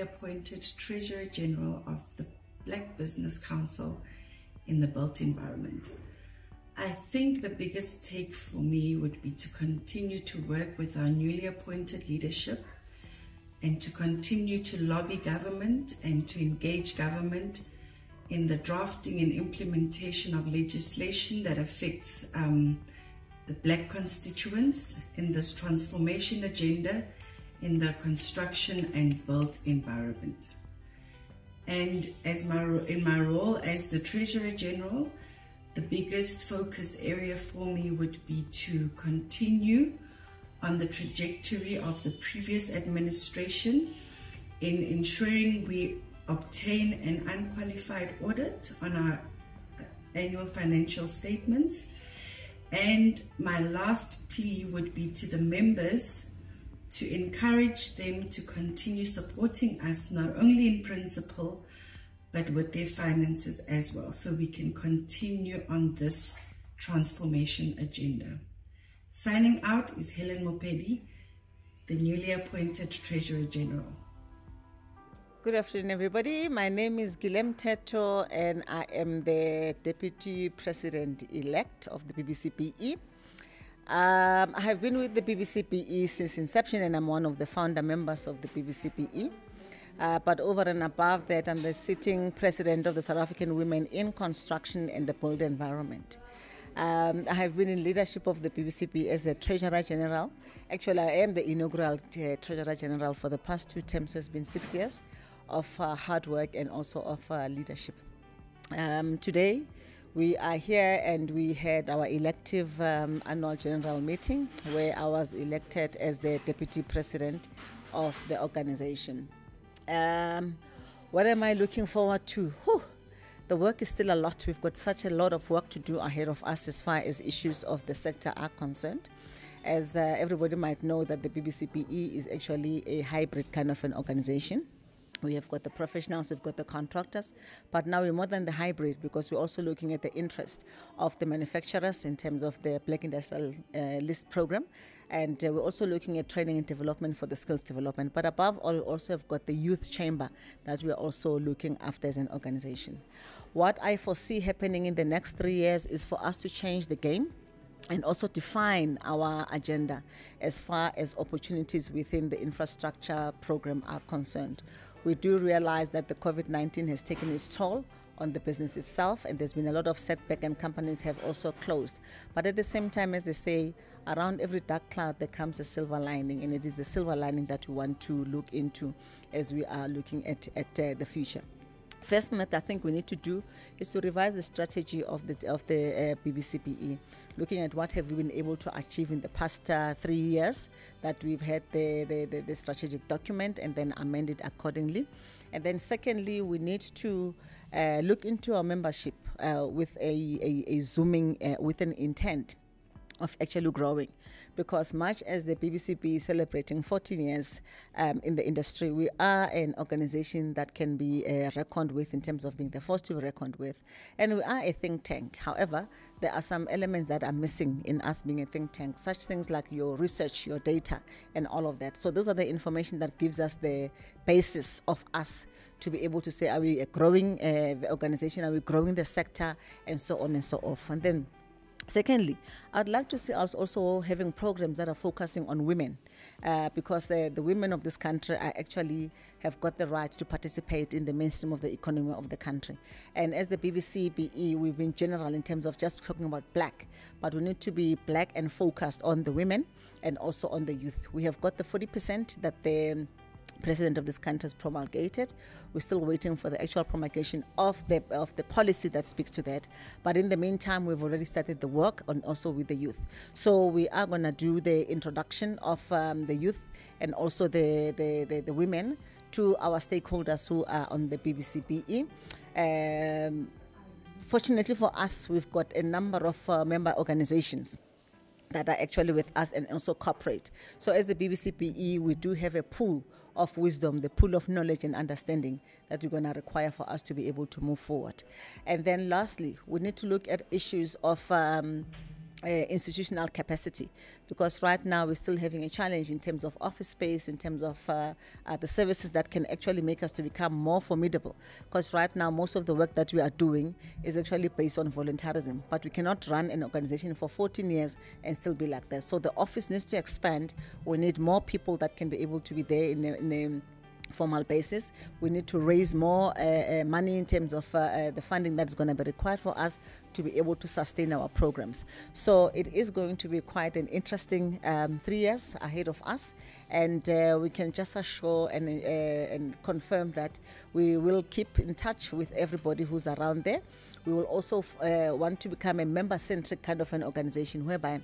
appointed Treasurer General of the Black Business Council in the built environment. I think the biggest take for me would be to continue to work with our newly appointed leadership and to continue to lobby government and to engage government in the drafting and implementation of legislation that affects the Black constituents in this transformation agenda in the construction and built environment. And in my role as the Treasurer General, the biggest focus area for me would be to continue on the trajectory of the previous administration in ensuring we obtain an unqualified audit on our annual financial statements. And my last plea would be to the members to encourage them to continue supporting us, not only in principle, but with their finances as well, so we can continue on this transformation agenda. Signing out is Helen Mopedi, the newly appointed Treasurer General. Good afternoon, everybody. My name is Gilem Teto, and I am the Deputy President-elect of the Bbcbe. I have been with the Bbcbe since inception, and I'm one of the founder members of the Bbcbe. But over and above that, I'm the sitting president of the South African Women in Construction and the Built Environment. I have been in leadership of the Bbcbe as the Treasurer General. Actually, I am the inaugural Treasurer General for the past 2 terms, so it's been 6 years of hard work and also of leadership. Today, we are here and we had our elective annual general meeting where I was elected as the Deputy President of the organization. What am I looking forward to? Whew. The work is still a lot. We've got such a lot of work to do ahead of us as far as issues of the sector are concerned. As everybody might know, that the Bbcbe is actually a hybrid kind of an organization. We have got the professionals, we've got the contractors, but now we're more than the hybrid because we're also looking at the interest of the manufacturers in terms of the Black Industrial List program, and we're also looking at training and development for the skills development. But above all, we also have got the youth chamber that we're also looking after as an organization. What I foresee happening in the next 3 years is for us to change the game and also define our agenda as far as opportunities within the infrastructure program are concerned. We do realize that the COVID-19 has taken its toll on the business itself, and there's been a lot of setback and companies have also closed. But at the same time, as they say, around every dark cloud there comes a silver lining, and it is the silver lining that we want to look into as we are looking at the future. First thing that I think we need to do is to revise the strategy of the Bbcbe, looking at what have we been able to achieve in the past 3 years that we've had the strategic document, and then amend it accordingly. And then secondly, we need to look into our membership with a zooming, with an intent of actually growing, because much as the Bbcbe is celebrating 14 years in the industry, we are an organization that can be reckoned with in terms of being the first to be reckoned with, and we are a think tank. However, there are some elements that are missing in us being a think tank, such things like your research, your data, and all of that. So those are the information that gives us the basis of us to be able to say, are we growing the organization, are we growing the sector, and so on and so forth. And then secondly, I'd like to see us also having programs that are focusing on women, because the women of this country are actually have got the right to participate in the mainstream of the economy of the country. And as the Bbcbe, we've been general in terms of just talking about black, but we need to be black and focused on the women and also on the youth. We have got the 40% that the President of this country has promulgated. We're still waiting for the actual promulgation of the policy that speaks to that. But in the meantime, we've already started the work on also with the youth. So we are going to do the introduction of the youth and also the women to our stakeholders who are on the Bbcbe. Fortunately for us, we've got a number of member organizations that are actually with us and also corporate. So as the Bbcbe, we do have a pool of wisdom, the pool of knowledge and understanding that we're going to require for us to be able to move forward. And then lastly, we need to look at issues of institutional capacity, because right now we're still having a challenge in terms of office space, in terms of the services that can actually make us to become more formidable, because right now most of the work that we are doing is actually based on voluntarism, but we cannot run an organization for 14 years and still be like that. So the office needs to expand. We need more people that can be able to be there in a formal basis. We need to raise more money in terms of the funding that's going to be required for us to be able to sustain our programs. So it is going to be quite an interesting 3 years ahead of us, and we can just assure and confirm that we will keep in touch with everybody who's around there. We will also want to become a member-centric kind of an organization, whereby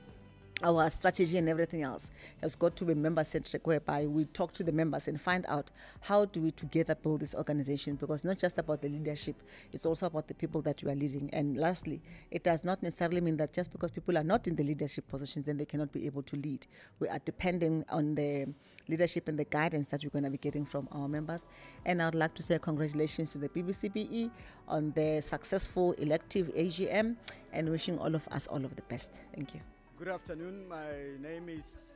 our strategy and everything else has got to be member-centric, whereby we talk to the members and find out how do we together build this organization, because it's not just about the leadership, it's also about the people that we are leading. And lastly, it does not necessarily mean that just because people are not in the leadership positions, then they cannot be able to lead. We are depending on the leadership and the guidance that we're going to be getting from our members. And I would like to say congratulations to the Bbcbe on the successful elective AGM, and wishing all of us all of the best. Thank you. Good afternoon. My name is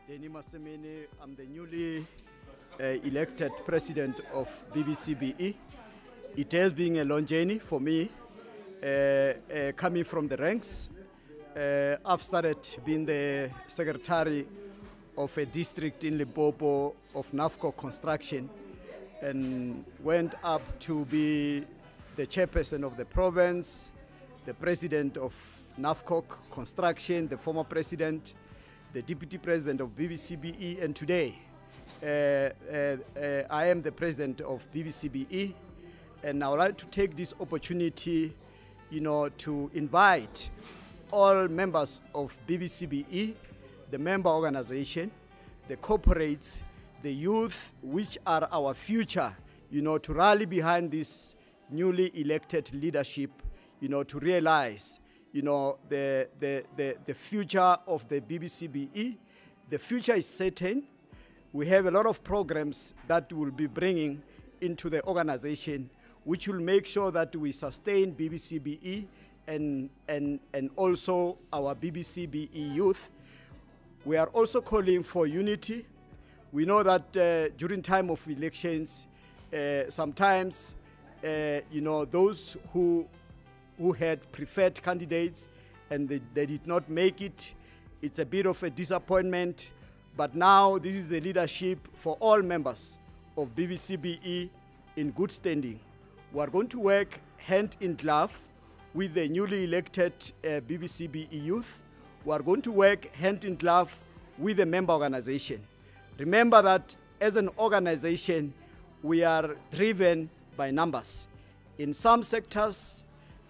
Denny Masemene. I'm the newly elected president of Bbcbe. It has been a long journey for me, coming from the ranks. I've started being the secretary of a district in Limpopo of NAFCO Construction, and went up to be the chairperson of the province, the president of NAFCO Construction, the former president, the deputy president of Bbcbe, and today I am the president of Bbcbe. And I would like to take this opportunity, to invite all members of Bbcbe, the member organization, the corporates, the youth, which are our future, to rally behind this newly elected leadership, to realize the future of the Bbcbe. The future is certain. We have a lot of programs that we'll be bringing into the organization, which will make sure that we sustain Bbcbe and also our Bbcbe youth. We are also calling for unity. We know that during time of elections, sometimes those who had preferred candidates and they did not make it, it's a bit of a disappointment. But now this is the leadership for all members of Bbcbe in good standing. We are going to work hand in glove with the newly elected Bbcbe youth. We are going to work hand in glove with the member organization. Remember that as an organization, we are driven by numbers. In some sectors,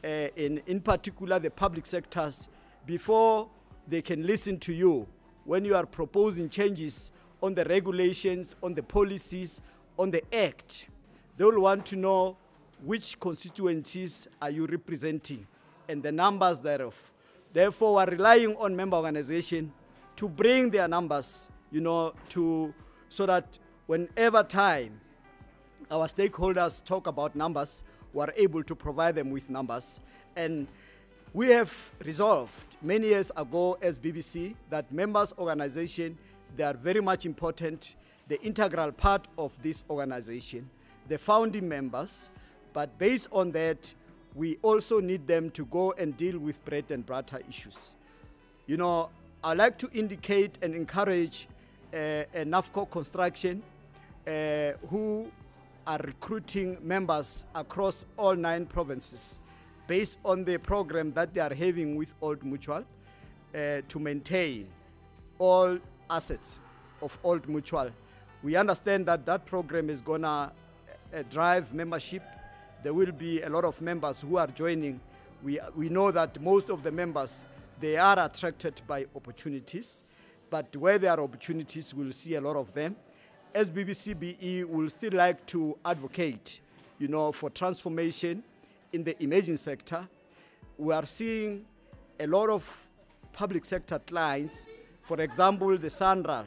in particular the public sectors, before they can listen to you, when you are proposing changes on the regulations, on the policies, on the act, they will want to know which constituencies are you representing and the numbers thereof. Therefore, we are relying on member organization to bring their numbers, so that whenever time our stakeholders talk about numbers, we are able to provide them with numbers. And we have resolved many years ago as BBC that members organization, they are very much important, the integral part of this organization, the founding members. But based on that, we also need them to go and deal with bread and butter issues. I'd like to indicate and encourage a NAFCO Construction who are recruiting members across all 9 provinces based on the program that they are having with Old Mutual to maintain all assets of Old Mutual. We understand that that program is going to drive membership. There will be a lot of members who are joining. We know that most of the members, they are attracted by opportunities, but where there are opportunities, we'll see a lot of them. As Bbcbe, we'll still like to advocate, for transformation in the emerging sector. We are seeing a lot of public sector clients, for example, the SANRAL,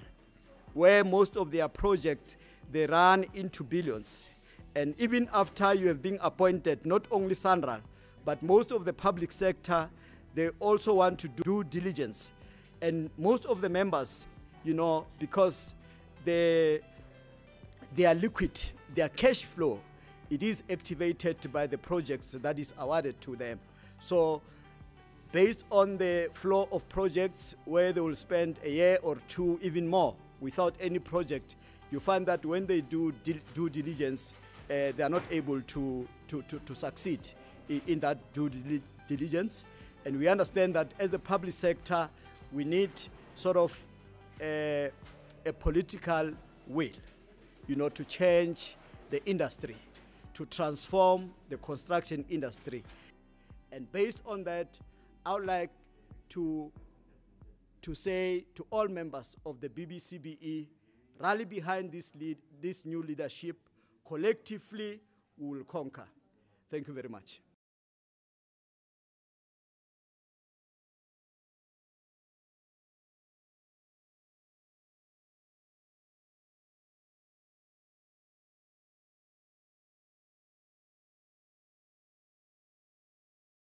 where most of their projects, they run into billions. And even after you have been appointed, not only SANRAL, but most of the public sector, They also want to do due diligence. And most of the members, you know, because they are liquid, their cash flow, it is activated by the projects that is awarded to them. So based on the flow of projects where they will spend a year or two, even more, without any project, you find that when they do due diligence, they are not able to succeed in that due diligence. And we understand that as the public sector, we need sort of a political will, you know, to change the industry, to transform the construction industry. And based on that, I would like to say to all members of the Bbcbe, rally behind this new leadership. Collectively, we will conquer. Thank you very much.